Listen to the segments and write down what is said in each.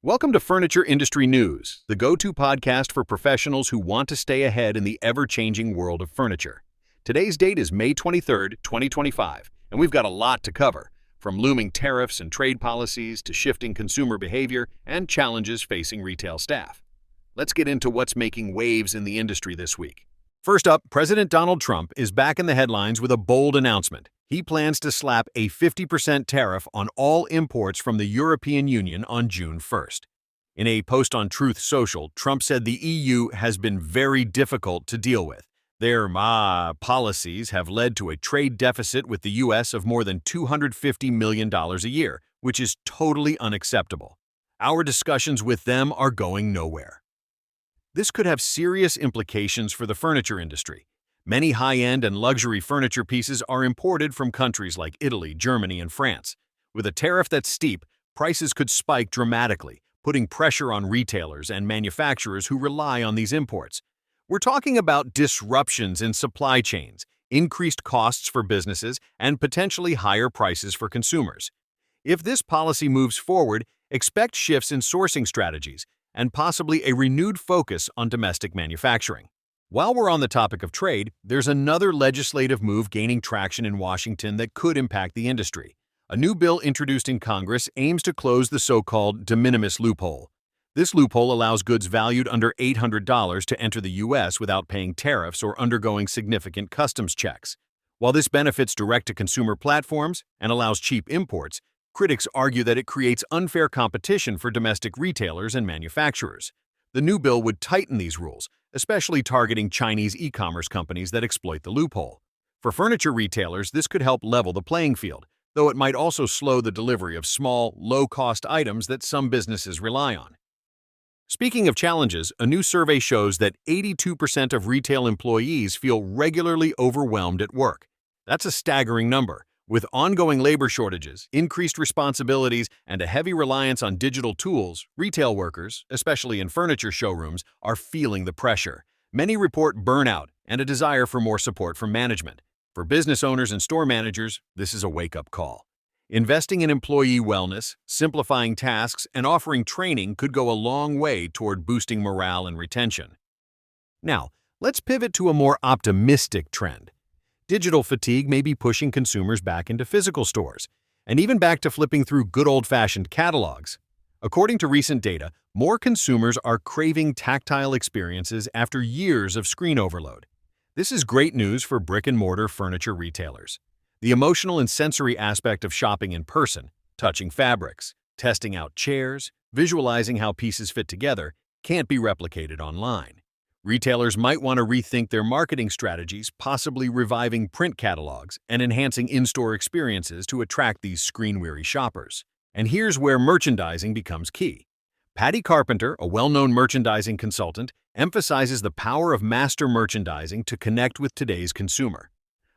Welcome to Furniture Industry News, the go-to podcast for professionals who want to stay ahead in the ever-changing world of furniture. Today's date is May 23, 2025, and we've got a lot to cover, from looming tariffs and trade policies to shifting consumer behavior and challenges facing retail staff. Let's get into what's making waves in the industry this week. First up, President Donald Trump is back in the headlines with a bold announcement. He plans to slap a 50% tariff on all imports from the European Union on June 1st. In a post on Truth Social, Trump said the EU has been very difficult to deal with. Their policies have led to a trade deficit with the U.S. of more than $250 million a year, which is totally unacceptable. Our discussions with them are going nowhere. This could have serious implications for the furniture industry. Many high-end and luxury furniture pieces are imported from countries like Italy, Germany, and France. With a tariff that's steep, prices could spike dramatically, putting pressure on retailers and manufacturers who rely on these imports. We're talking about disruptions in supply chains, increased costs for businesses, and potentially higher prices for consumers. If this policy moves forward, expect shifts in sourcing strategies and possibly a renewed focus on domestic manufacturing. While we're on the topic of trade, there's another legislative move gaining traction in Washington that could impact the industry. A new bill introduced in Congress aims to close the so-called de minimis loophole. This loophole allows goods valued under $800 to enter the U.S. without paying tariffs or undergoing significant customs checks. While this benefits direct-to-consumer platforms and allows cheap imports, critics argue that it creates unfair competition for domestic retailers and manufacturers. The new bill would tighten these rules, especially targeting Chinese e-commerce companies that exploit the loophole. For furniture retailers, this could help level the playing field, though it might also slow the delivery of small, low-cost items that some businesses rely on. Speaking of challenges, a new survey shows that 82% of retail employees feel regularly overwhelmed at work. That's a staggering number. With ongoing labor shortages, increased responsibilities, and a heavy reliance on digital tools, retail workers, especially in furniture showrooms, are feeling the pressure. Many report burnout and a desire for more support from management. For business owners and store managers, this is a wake-up call. Investing in employee wellness, simplifying tasks, and offering training could go a long way toward boosting morale and retention. Now, let's pivot to a more optimistic trend. Digital fatigue may be pushing consumers back into physical stores, and even back to flipping through good old-fashioned catalogs. According to recent data, more consumers are craving tactile experiences after years of screen overload. This is great news for brick-and-mortar furniture retailers. The emotional and sensory aspect of shopping in person, touching fabrics, testing out chairs, visualizing how pieces fit together, can't be replicated online. Retailers might want to rethink their marketing strategies, possibly reviving print catalogs and enhancing in-store experiences to attract these screen-weary shoppers. And here's where merchandising becomes key. Patty Carpenter, a well-known merchandising consultant, emphasizes the power of master merchandising to connect with today's consumer.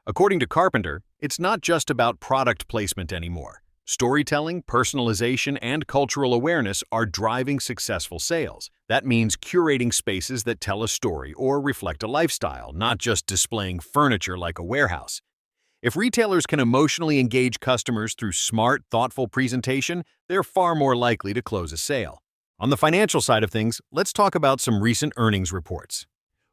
According to Carpenter, it's not just about product placement anymore. Storytelling, personalization, and cultural awareness are driving successful sales. That means curating spaces that tell a story or reflect a lifestyle, not just displaying furniture like a warehouse. If retailers can emotionally engage customers through smart, thoughtful presentation, they're far more likely to close a sale. On the financial side of things, let's talk about some recent earnings reports.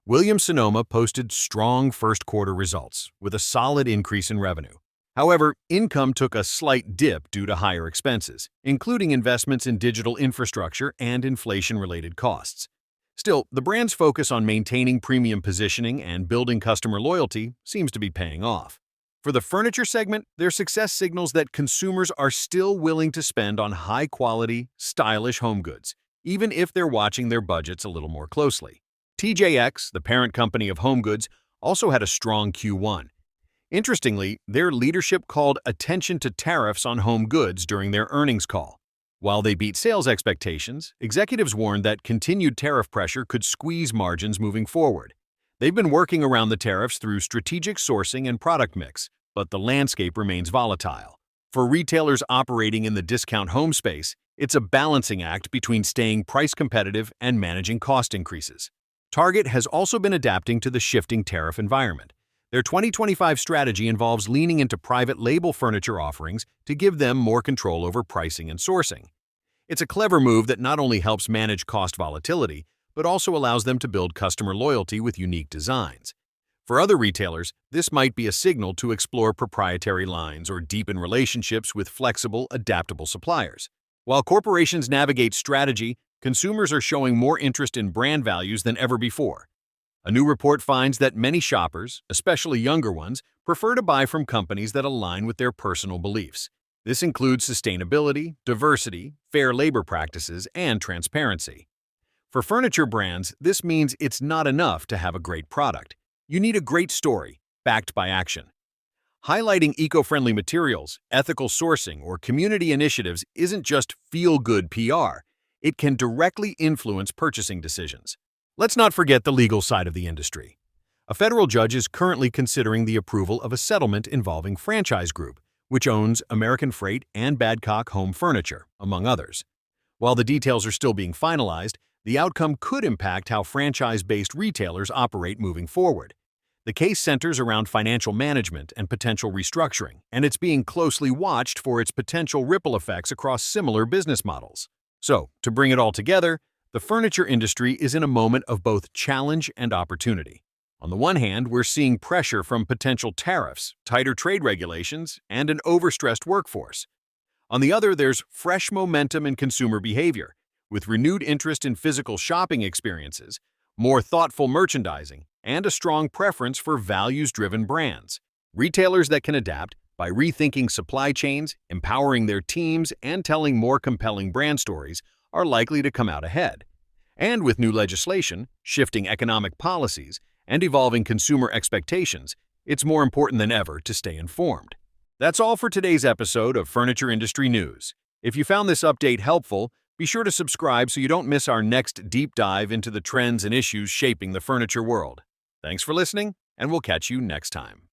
Williams-Sonoma posted strong first-quarter results, with a solid increase in revenue. However, income took a slight dip due to higher expenses, including investments in digital infrastructure and inflation-related costs. Still, the brand's focus on maintaining premium positioning and building customer loyalty seems to be paying off. For the furniture segment, their success signals that consumers are still willing to spend on high-quality, stylish home goods, even if they're watching their budgets a little more closely. TJX, the parent company of Home Goods, also had a strong Q1. Interestingly, their leadership called attention to tariffs on home goods during their earnings call. While they beat sales expectations, executives warned that continued tariff pressure could squeeze margins moving forward. They've been working around the tariffs through strategic sourcing and product mix, but the landscape remains volatile. For retailers operating in the discount home space, it's a balancing act between staying price competitive and managing cost increases. Target has also been adapting to the shifting tariff environment. Their 2025 strategy involves leaning into private label furniture offerings to give them more control over pricing and sourcing. It's a clever move that not only helps manage cost volatility, but also allows them to build customer loyalty with unique designs. For other retailers, this might be a signal to explore proprietary lines or deepen relationships with flexible, adaptable suppliers. While corporations navigate strategy, consumers are showing more interest in brand values than ever before. A new report finds that many shoppers, especially younger ones, prefer to buy from companies that align with their personal beliefs. This includes sustainability, diversity, fair labor practices, and transparency. For furniture brands, this means it's not enough to have a great product. You need a great story, backed by action. Highlighting eco-friendly materials, ethical sourcing, or community initiatives isn't just feel-good PR. It can directly influence purchasing decisions. Let's not forget the legal side of the industry. A federal judge is currently considering the approval of a settlement involving Franchise Group, which owns American Freight and Badcock Home Furniture, among others. While the details are still being finalized, the outcome could impact how franchise-based retailers operate moving forward. The case centers around financial management and potential restructuring, and it's being closely watched for its potential ripple effects across similar business models. So, to bring it all together, the furniture industry is in a moment of both challenge and opportunity. On the one hand, we're seeing pressure from potential tariffs, tighter trade regulations, and an overstressed workforce. On the other, there's fresh momentum in consumer behavior, with renewed interest in physical shopping experiences, more thoughtful merchandising, and a strong preference for values-driven brands. Retailers that can adapt by rethinking supply chains, empowering their teams, and telling more compelling brand stories are likely to come out ahead. And with new legislation, shifting economic policies, and evolving consumer expectations, it's more important than ever to stay informed. That's all for today's episode of Furniture Industry News. If you found this update helpful, be sure to subscribe so you don't miss our next deep dive into the trends and issues shaping the furniture world. Thanks for listening, and we'll catch you next time.